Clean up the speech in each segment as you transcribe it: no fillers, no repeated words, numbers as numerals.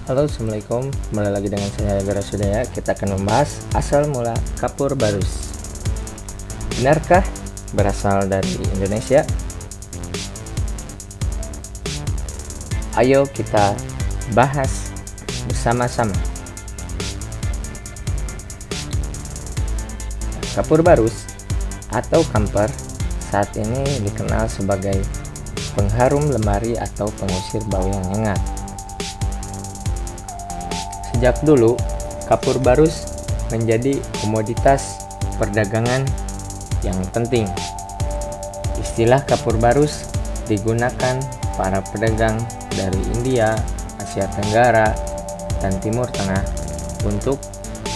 Halo, assalamualaikum. Kembali lagi dengan saya Gara Sudaya. Kita akan membahas asal mula kapur barus. Benarkah berasal dari Indonesia? Ayo kita bahas bersama-sama. Kapur barus atau kamper saat ini dikenal sebagai pengharum lemari atau pengusir bau yang nyengat. Sejak dulu, kapur barus menjadi komoditas perdagangan yang penting. Istilah kapur barus digunakan para pedagang dari India, Asia Tenggara, dan Timur Tengah untuk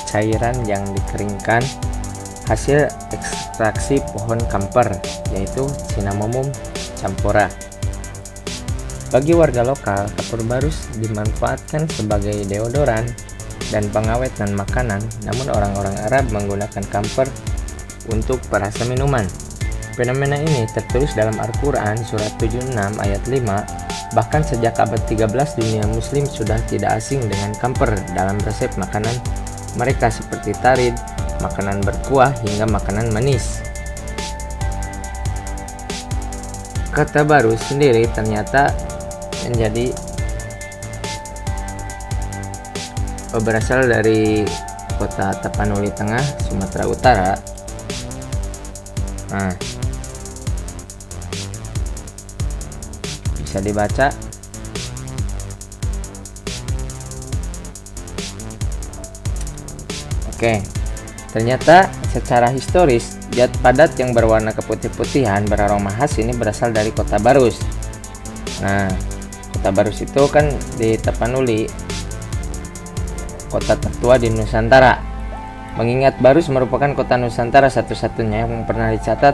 cairan yang dikeringkan hasil ekstraksi pohon kamper, yaitu Cinnamomum campora. Bagi warga lokal, kapur barus dimanfaatkan sebagai deodoran dan pengawet makanan, namun orang-orang Arab menggunakan kamper untuk perasa minuman. Fenomena ini tertulis dalam Al-Quran surat 76 ayat 5. Bahkan sejak abad 13 dunia muslim sudah tidak asing dengan kamper dalam resep makanan mereka seperti tarid, makanan berkuah, hingga makanan manis. Kata barus sendiri ternyata menjadi berasal dari kota Tapanuli Tengah, Sumatera Utara. Nah, bisa dibaca. Oke, ternyata secara historis zat padat yang berwarna keputih-putihan beraroma khas ini berasal dari kota Barus. Nah, kota Barus itu kan di Tapanuli, kota tertua di Nusantara. Mengingat Barus merupakan kota Nusantara satu-satunya yang pernah dicatat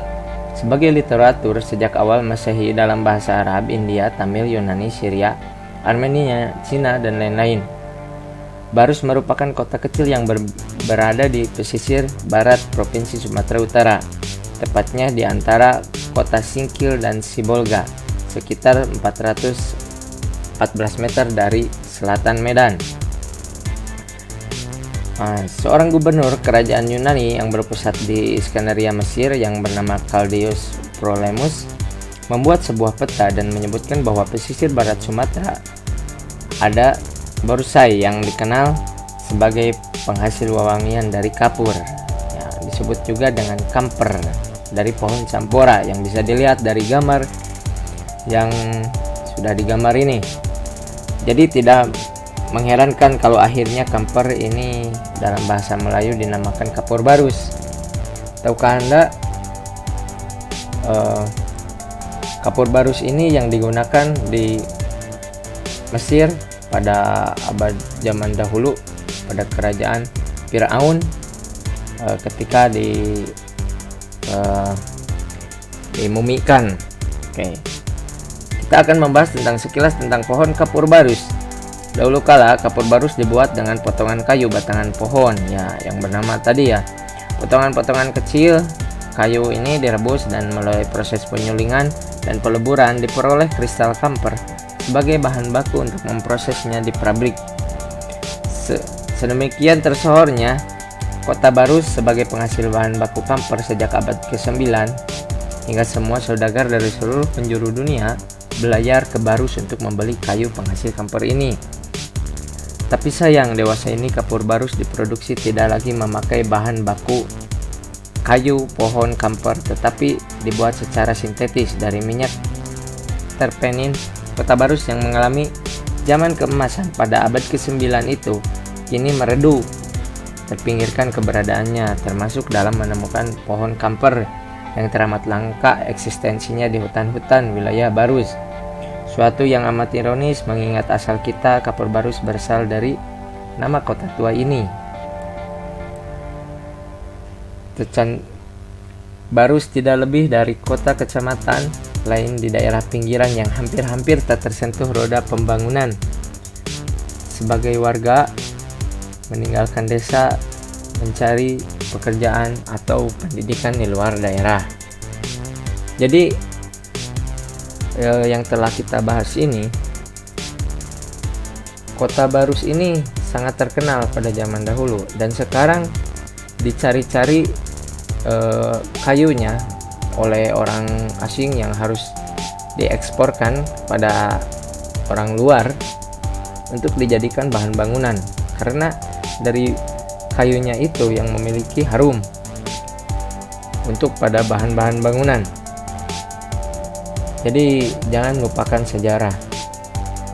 sebagai literatur sejak awal Masehi dalam bahasa Arab, India, Tamil, Yunani, Syria, Armenia, Cina, dan lain-lain. Barus merupakan kota kecil yang berada di pesisir barat Provinsi Sumatera Utara, tepatnya di antara kota Singkil dan Sibolga, sekitar 414 meter dari selatan Medan. Seorang gubernur kerajaan Yunani yang berpusat di Iskandaria, Mesir, yang bernama Kaldius Ptolemus membuat sebuah peta dan menyebutkan bahwa pesisir barat Sumatera ada Borusai yang dikenal sebagai penghasil wewangian dari kapur, ya, disebut juga dengan kamper dari pohon campora, yang bisa dilihat dari gambar yang sudah digambar ini. Jadi tidak mengherankan kalau akhirnya kamper ini dalam bahasa Melayu dinamakan kapur barus. Tahukah Anda kapur barus ini yang digunakan di Mesir pada abad zaman dahulu pada kerajaan Firaun ketika dimumikan. Oke. Kita akan membahas tentang sekilas tentang pohon kapur barus. Dahulu kala kapur barus dibuat dengan potongan kayu batangan pohon, ya, yang bernama tadi, ya. Potongan-potongan kecil kayu ini direbus dan melalui proses penyulingan dan peleburan diperoleh kristal kamper sebagai bahan baku untuk memprosesnya di pabrik. Sedemikian tersohornya kota Barus sebagai penghasil bahan baku kamper sejak abad ke-9, hingga semua saudagar dari seluruh penjuru dunia belayar ke Barus untuk membeli kayu penghasil kamper ini. Tapi sayang, dewasa ini kapur barus diproduksi tidak lagi memakai bahan baku kayu pohon kamper, tetapi dibuat secara sintetis dari minyak terpenin. Kota Barus yang mengalami zaman keemasan pada abad ke-9 itu kini meredu, terpinggirkan keberadaannya, termasuk dalam menemukan pohon kamper yang teramat langka eksistensinya di hutan-hutan wilayah Barus. Suatu yang amat ironis mengingat asal kita kapur barus berasal dari nama kota tua ini. Barus tidak lebih dari kota kecamatan lain di daerah pinggiran yang hampir-hampir tak tersentuh roda pembangunan. Sebagai warga meninggalkan desa mencari pekerjaan atau pendidikan di luar daerah. Jadi yang telah kita bahas ini Kota Barus ini sangat terkenal pada zaman dahulu dan sekarang dicari-cari kayunya oleh orang asing yang harus dieksporkan pada orang luar untuk dijadikan bahan bangunan, karena dari kayunya itu yang memiliki harum untuk pada bahan-bahan bangunan. Jadi jangan lupakan sejarah,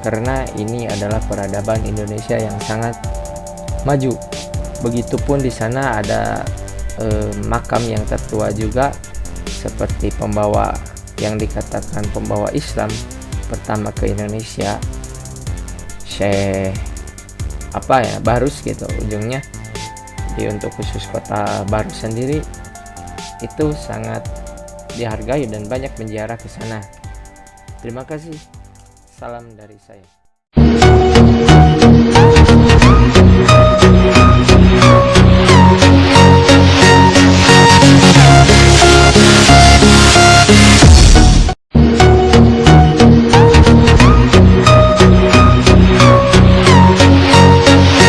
karena ini adalah peradaban Indonesia yang sangat maju. Begitupun di sana ada makam yang tertua juga, seperti pembawa yang dikatakan pembawa Islam pertama ke Indonesia, Syekh Barus gitu ujungnya. Jadi untuk khusus kota Barus sendiri itu sangat dihargai dan banyak menziarah ke sana. Terima kasih. Salam dari saya.